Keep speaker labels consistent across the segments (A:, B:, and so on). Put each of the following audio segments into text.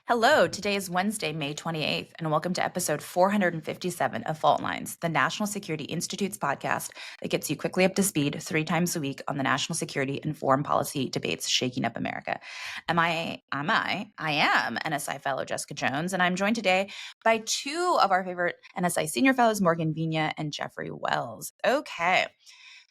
A: Hello, today is Wednesday, May 28th, and welcome to episode 457 of Fault Lines, the National Security Institute's podcast that gets you quickly up to speed 3 times a week on the national security and foreign policy debates shaking up America. I am NSI fellow Jessica Jones, and I'm joined today by two of our favorite NSI senior fellows, Morgan Vina and Jeffrey Wells. Okay.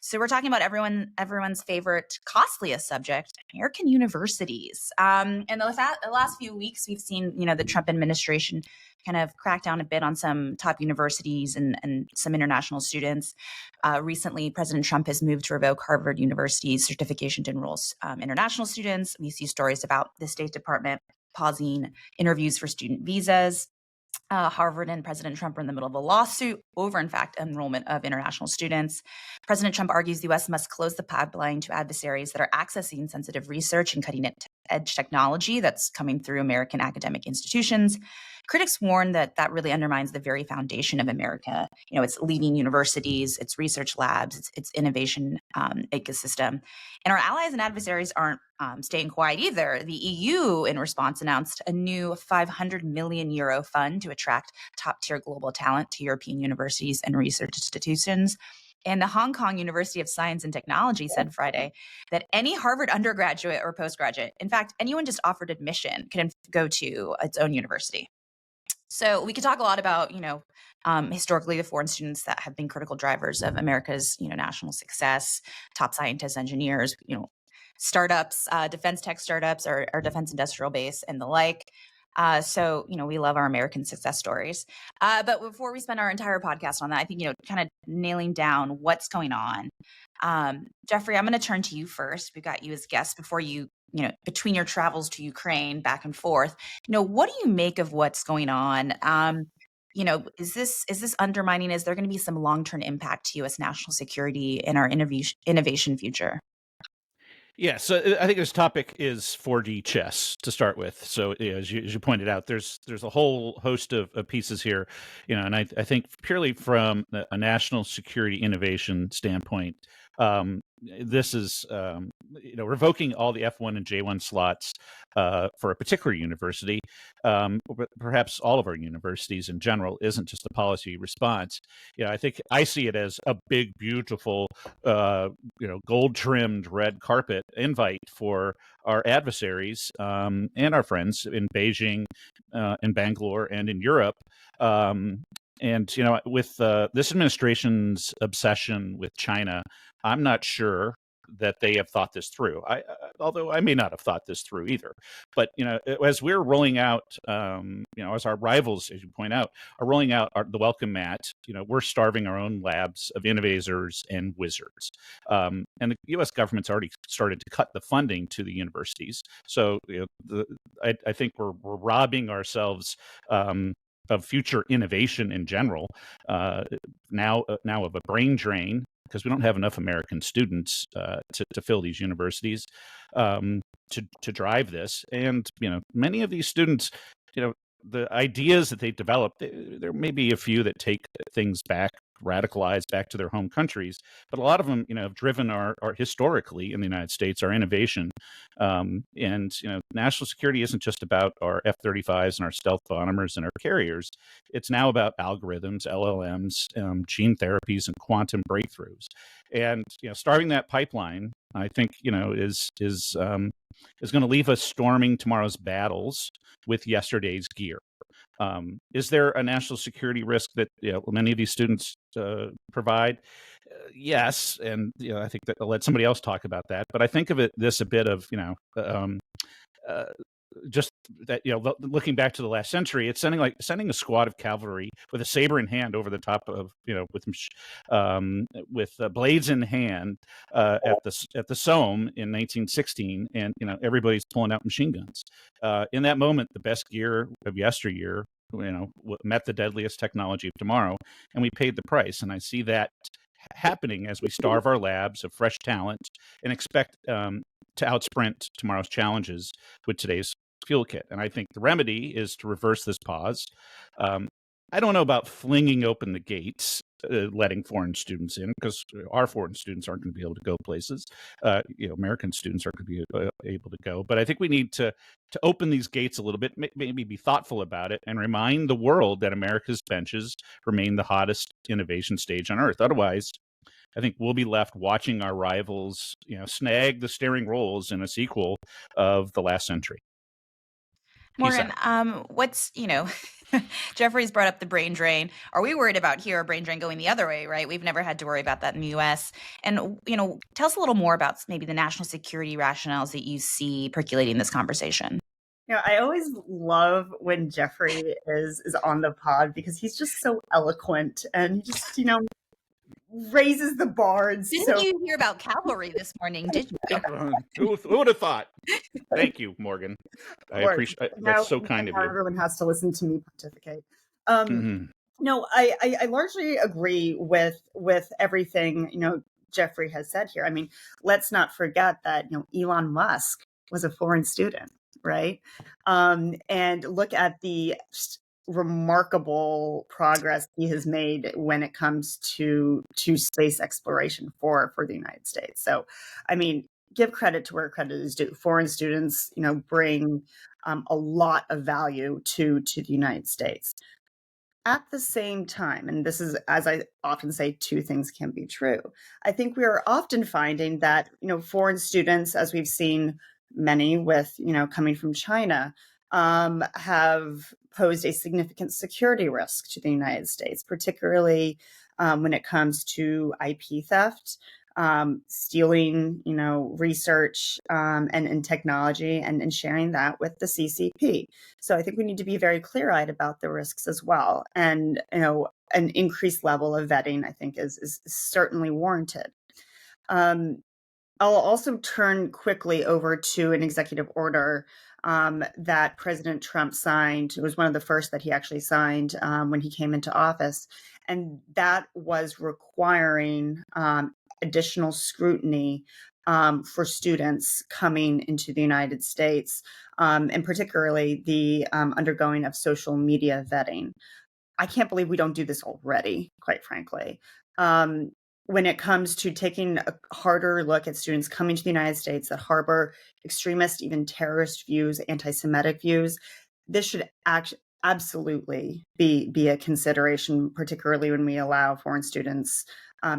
A: So we're talking about everyone's favorite, costliest subject, American universities. In the last few weeks, we've seen, the Trump administration kind of crack down a bit on some top universities and some international students. Recently, President Trump has moved to revoke Harvard University's certification to enroll international students. We see stories about the State Department pausing interviews for student visas. Harvard and President Trump are in the middle of a lawsuit over, in fact, enrollment of international students. President Trump argues the U.S. must close the pipeline to adversaries that are accessing sensitive research and cutting-edge technology that's coming through American academic institutions. Critics warn that that really undermines the very foundation of America. Its leading universities, its research labs, its innovation ecosystem. And our allies and adversaries aren't staying quiet either. The EU, in response, announced a new €500 million fund to attract top-tier global talent to European universities and research institutions. And the Hong Kong University of Science and Technology said Friday that any Harvard undergraduate or postgraduate, in fact, anyone just offered admission, can go to its own university. So we could talk a lot about, historically the foreign students that have been critical drivers of America's, national success, top scientists, engineers, startups, defense tech startups, our defense industrial base, and the like. So, we love our American success stories. But before we spend our entire podcast on that, I think, kind of nailing down what's going on. Jeffrey, I'm going to turn to you first. We've got you as guest before you, between your travels to Ukraine back and forth. What do you make of what's going on? Is this undermining? Is there going to be some long-term impact to U.S. national security and our innovation future?
B: Yeah, so I think this topic is 4D chess to start with. So as you pointed out, there's a whole host of pieces here, and I think purely from a national security innovation standpoint, this is revoking all the F1 and J1 slots for a particular university, but perhaps all of our universities in general, isn't just a policy response. I think I see it as a big, beautiful, gold trimmed red carpet invite for our adversaries and our friends in Beijing, in Bangalore, and in Europe. And with this administration's obsession with China, I'm not sure that they have thought this through. Although I may not have thought this through either. But as we're rolling out, as our rivals, as you point out, are rolling out the welcome mat, we're starving our own labs of innovators and wizards. And the U.S. government's already started to cut the funding to the universities. So I think we're robbing ourselves of future innovation in general. Now of a brain drain, because we don't have enough American students to fill these universities to drive this. And many of these students, the ideas that they develop, there may be a few that take things back, radicalized back to their home countries, but a lot of them, have driven our historically in the United States, our innovation. And national security isn't just about our F-35s and our stealth bombers and our carriers. It's now about algorithms, LLMs, gene therapies, and quantum breakthroughs. And starting that pipeline, I think is going to leave us storming tomorrow's battles with yesterday's gear. Is there a national security risk that many of these students provide? Yes, and I think that I'll let somebody else talk about that. But I think of this a bit of just that looking back to the last century, it's sending a squad of cavalry with a saber in hand over the top of with blades in hand at the Somme in 1916, and everybody's pulling out machine guns. In that moment, the best gear of yesteryear met the deadliest technology of tomorrow, and we paid the price. And I see that happening as we starve our labs of fresh talent and expect to outsprint tomorrow's challenges with today's fuel kit. And I think the remedy is to reverse this pause. I don't know about flinging open the gates letting foreign students in, because our foreign students aren't going to be able to go places. American students aren't going to be able to go. But I think we need to open these gates a little bit, maybe be thoughtful about it, and remind the world that America's benches remain the hottest innovation stage on earth. Otherwise, I think we'll be left watching our rivals, snag the staring roles in a sequel of The Last Century. Peace
A: Morgan,
B: out.
A: Jeffrey's brought up the brain drain. Are we worried about here a brain drain going the other way, right? We've never had to worry about that in the US. And, tell us a little more about maybe the national security rationales that you see percolating this conversation.
C: I always love when Jeffrey is on the pod because he's just so eloquent and he just, raises the bar. And
A: Didn't you hear about cavalry this morning? Did you?
B: Who would have thought? Thank you, Morgan. I appreciate that's so kind of you.
C: Everyone has to listen to me pontificate.
B: Mm-hmm.
C: No, I largely agree with everything Jeffrey has said here. I mean, let's not forget that Elon Musk was a foreign student, right? And look at the just remarkable progress he has made when it comes to space exploration for the United States. So, I mean, give credit to where credit is due. Foreign students, bring a lot of value to the United States. At the same time, and this is, as I often say, two things can be true. I think we are often finding that, foreign students, as we've seen many with, coming from China, have posed a significant security risk to the United States, particularly when it comes to IP theft, stealing, research and technology and sharing that with the CCP. So I think we need to be very clear-eyed about the risks as well. And, an increased level of vetting, I think, is certainly warranted. I'll also turn quickly over to an executive order that President Trump signed. It was one of the first that he actually signed when he came into office. And that was requiring additional scrutiny for students coming into the United States, and particularly the undergoing of social media vetting. I can't believe we don't do this already, quite frankly. When it comes to taking a harder look at students coming to the United States that harbor extremist, even terrorist views, anti-Semitic views, this should absolutely be a consideration, particularly when we allow foreign students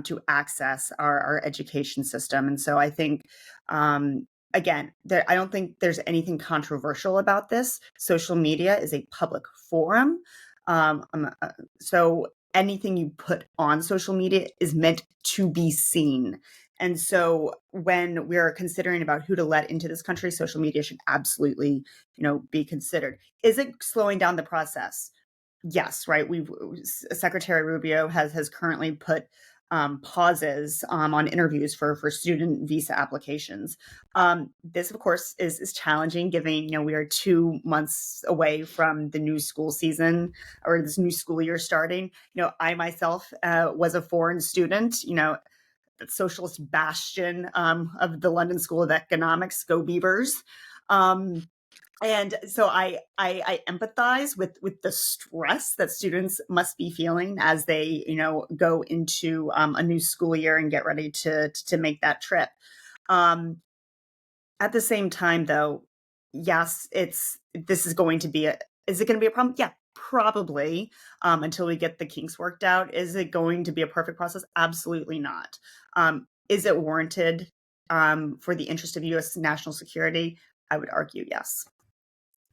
C: to access our education system. And so I think, again, I don't think there's anything controversial about this. Social media is a public forum. So anything you put on social media is meant to be seen. And so when we're considering about who to let into this country, social media should absolutely, be considered. Is it slowing down the process? Yes, right. Secretary Rubio has currently put pauses on interviews for student visa applications. This, of course, is challenging, given we are 2 months away from the new school season or this new school year starting. I myself was a foreign student. The socialist bastion of the London School of Economics. Go Beavers! And so I empathize with the stress that students must be feeling as they, go into a new school year and get ready to make that trip. At the same time, though, yes, is it going to be a problem? Yeah, probably, until we get the kinks worked out. Is it going to be a perfect process? Absolutely not. Is it warranted for the interest of U.S. national security? I would argue yes.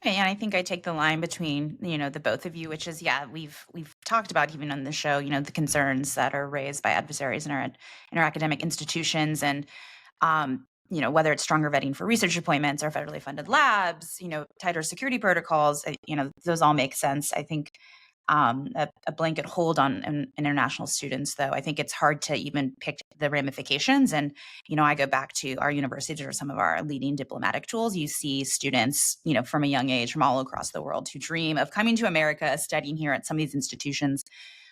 A: And I think I take the line between, the both of you, which is, we've talked about even on the show, the concerns that are raised by adversaries in our academic institutions, and whether it's stronger vetting for research appointments or federally funded labs, tighter security protocols, those all make sense. I think a blanket hold on international students, though, I think it's hard to even pick the ramifications. And, I go back to our universities or some of our leading diplomatic tools. You see students, from a young age from all across the world who dream of coming to America, studying here at some of these institutions,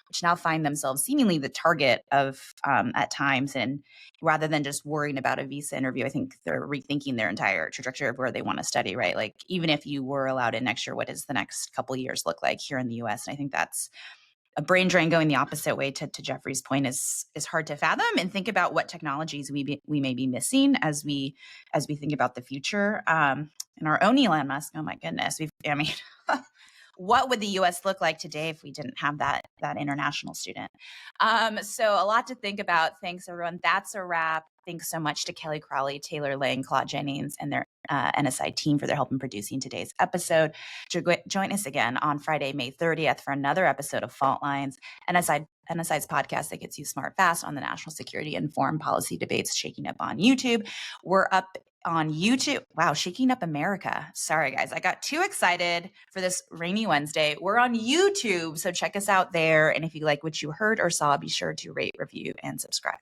A: which now find themselves seemingly the target of at times. And rather than just worrying about a visa interview, I think they're rethinking their entire trajectory of where they want to study, right? Like, even if you were allowed in next year, what does the next couple of years look like here in the US? And I think that's a brain drain going the opposite way to Jeffrey's point is hard to fathom, and think about what technologies we may be missing as we think about the future. And our own Elon Musk, oh my goodness, what would the U.S. look like today if we didn't have that international student? So a lot to think about. Thanks, everyone. That's a wrap. Thanks so much to Kelly Crowley, Taylor Lang, Claude Jennings, and their NSI team for their help in producing today's episode. Join us again on Friday, May 30th for another episode of Fault Lines, NSI's podcast that gets you smart fast on the national security and foreign policy debates shaking up on YouTube. We're up on YouTube. Wow, shaking up America. Sorry, guys. I got too excited for this rainy Wednesday. We're on YouTube, so check us out there. And if you like what you heard or saw, be sure to rate, review, and subscribe.